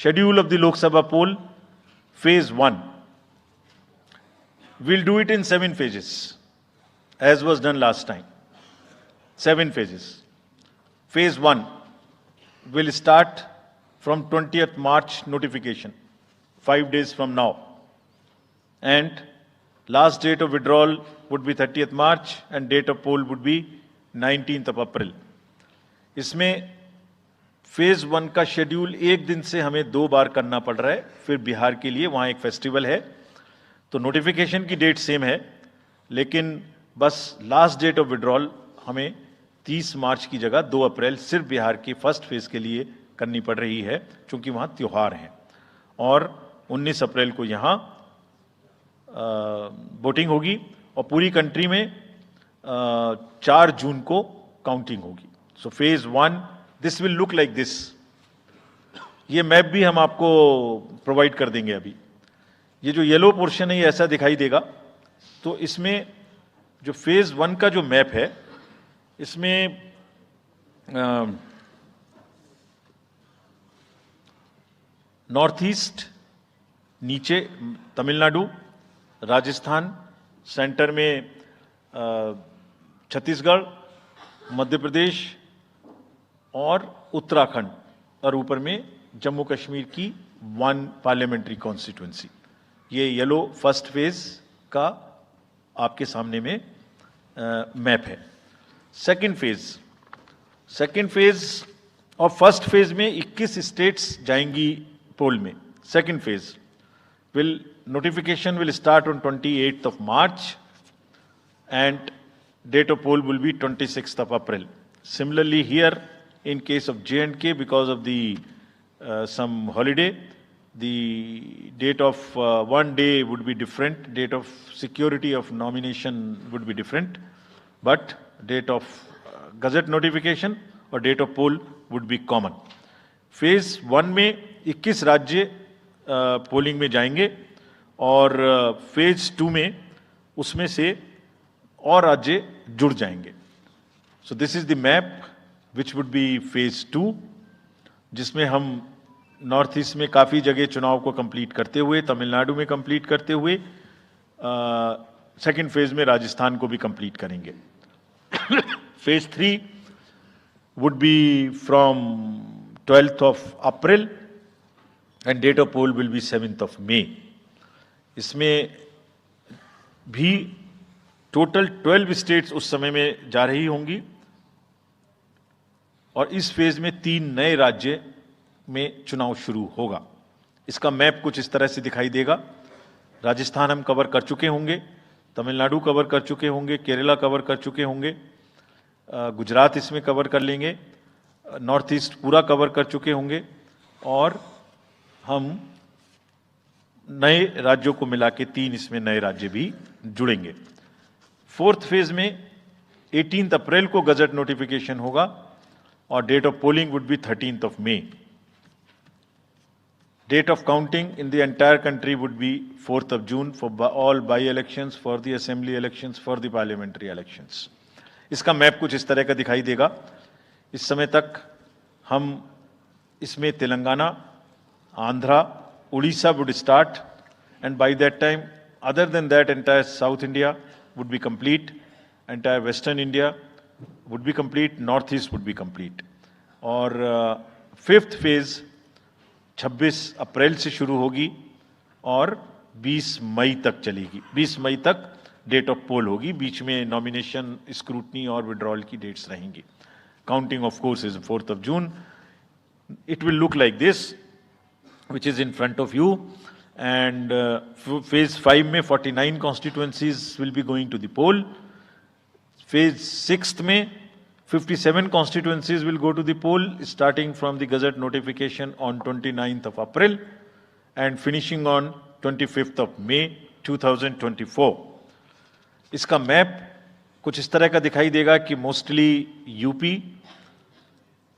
schedule of the Lok Sabha poll, phase 1. We'll do it in 7 phases, as was done last time. 7 phases. Phase 1 will start from 20th March notification, 5 days from now. And last date of withdrawal would be 30th March and date of poll would be 19th of April. इसमें phase 1 का schedule एक दिन से हमें 2 बार करना पड़ रहा है, फिर बिहार के लिए वहां एक फेस्टिवल है, तो नोटिफिकेशन की डेट सेम है, लेकिन बस लास्ट डेट ऑफ विड्रॉल हमें 30 मार्च की जगह 2 अप्रैल सिर्फ बिहार की फर्स्ट फेज के लिए करनी पड़ रही है, क्योंकि वहां त्योहार हैं। और 19 अप्रैल को यहां वोटिंग होगी और पूरी कंट्री में 4 जून को काउंटिंग होगी। So phase 1 this will look like this. ये मैप भी हम आपको प्रोवाइड कर देंगे। अभी ये जो येलो पोर्शन है ये ऐसा दिखाई देगा। तो इसमें जो फेज 1 का जो मैप है, इसमें नॉर्थ ईस्ट नीचे तमिलनाडु, राजस्थान, सेंटर में छत्तीसगढ़, मध्य प्रदेश और उत्तराखंड, और ऊपर में जम्मू कश्मीर की 1 पार्लियामेंट्री कॉन्स्टिट्यूएंसी। ये येलो फर्स्ट फेज का आपके सामने में मैप है। सेकंड फेज और फर्स्ट फेज में 21 स्टेट्स जाएंगी पोल में। Second phase notification will start on 28th of March and date of poll will be 26th of April. Similarly here in case of J&K, because of the some holiday, the date of one day would be different, date of security of nomination would be different, but date of gazette notification or date of poll would be common. Phase 1 में 21 राज्य polling में जाएंगे और phase 2 में उसमें से और राज्य जुड़ जाएंगे। So this is the map which would be phase 2, जिसमें हम नॉर्थ ईस्ट में काफ़ी जगह चुनाव को कंप्लीट करते हुए, तमिलनाडु में कंप्लीट करते हुए, सेकेंड फेज में राजस्थान को भी कंप्लीट करेंगे। Phase 3 would be from 12th of April and date of poll will be 7th of May. इसमें भी टोटल 12 स्टेट्स उस समय में जा रही होंगी और इस फेज में 3 नए राज्य में चुनाव शुरू होगा। इसका मैप कुछ इस तरह से दिखाई देगा। राजस्थान हम कवर कर चुके होंगे, तमिलनाडु कवर कर चुके होंगे, केरला कवर कर चुके होंगे, गुजरात इसमें कवर कर लेंगे, नॉर्थ ईस्ट पूरा कवर कर चुके होंगे और हम नए राज्यों को मिला के 3 इसमें नए राज्य भी जुड़ेंगे। फोर्थ फेज में 18 अप्रैल को गजट नोटिफिकेशन होगा और date of polling would be 13th of May. Date of counting in the entire country would be 4th of June for all by-elections, for the assembly elections, for the parliamentary elections. इसका map कुछ इस तरह का दिखाई देगा। इस समय तक हम इसमें Telangana, Andhra, Odisha would start, and by that time, other than that, entire South India would be complete, entire Western India would be complete, Northeast would be complete. और फिफ्थ फेज 26 अप्रैल से शुरू होगी और 20 मई तक चलेगी। 20 मई तक डेट ऑफ पोल होगी, बीच में नॉमिनेशन, स्क्रूटनी और विड्रॉल की डेट्स रहेंगी। Counting of course is 4th of June. It will look like this, which is in front of you, and phase 5 में 49 constituencies will be going to the poll. Phase 6 में 57 constituencies will go to the poll, starting from the gazette notification on 29th of April and finishing on 25th of May 2024. इसका map कुछ इस तरह का दिखाई देगा कि मोस्टली यूपी,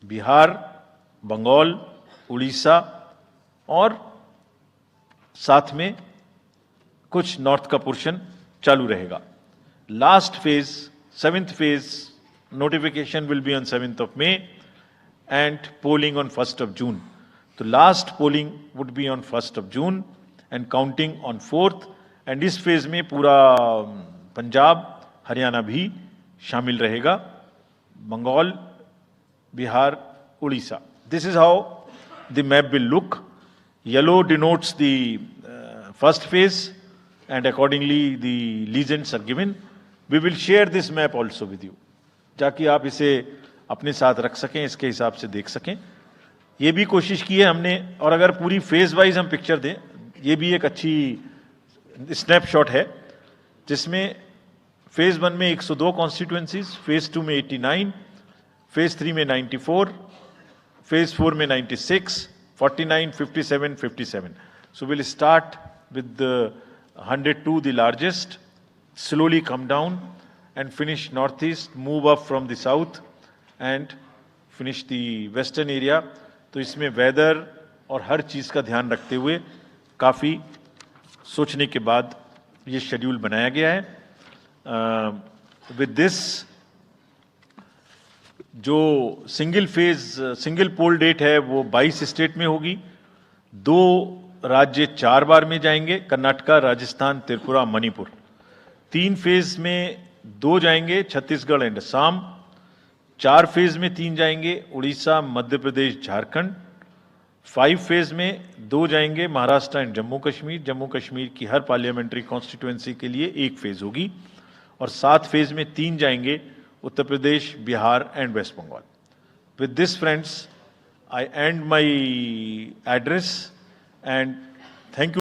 बिहार, बंगाल, उड़ीसा और साथ में कुछ नॉर्थ का पोर्शन चालू रहेगा। Last phase, 7th phase, notification will be on 7th of May and polling on 1st of June. तो last polling would be on 1 June and counting on 4th, and इस phase में पूरा पंजाब हरियाणा भी शामिल रहेगा, Bengal, Bihar, Orissa. This is how the map will look. Yellow denotes the first phase, and accordingly the legends are given. We will share this map also with you, ताकि आप इसे अपने साथ रख सकें, इसके हिसाब से देख सकें. ये भी कोशिश की है हमने, और अगर पूरी फेज वाइज हम पिक्चर दें, ये भी एक अच्छी स्नैपशॉट है, जिसमें फेज 1 में 102 कॉन्स्टिट्यूएंसीज, फेज 2 में 89, फेज 3 में 94, फेज 4 में 96, 49, 57, 57. So we'll start with the 102, the largest, slowly come down and finish northeast, move up from the south and finish the western area. तो इसमें वेदर और हर चीज़ का ध्यान रखते हुए काफ़ी सोचने के बाद ये शेड्यूल बनाया गया है. विद दिस, जो सिंगल पोल डेट है वो 22 स्टेट में होगी. 2 राज्य 4 बार में जाएंगे, कर्नाटका, राजस्थान, त्रिपुरा, मणिपुर. 3 फेज में 2 जाएंगे, छत्तीसगढ़ एंड असम. 4 फेज में 3 जाएंगे, उड़ीसा, मध्य प्रदेश, झारखंड. 5 फेज में 2 जाएंगे, महाराष्ट्र एंड जम्मू कश्मीर. जम्मू कश्मीर की हर पार्लियामेंट्री कॉन्स्टिट्यूएंसी के लिए 1 फेज होगी. और 7 फेज में 3 जाएंगे, Uttar Pradesh, Bihar and West Bengal. With this friends, I end my address and thank you.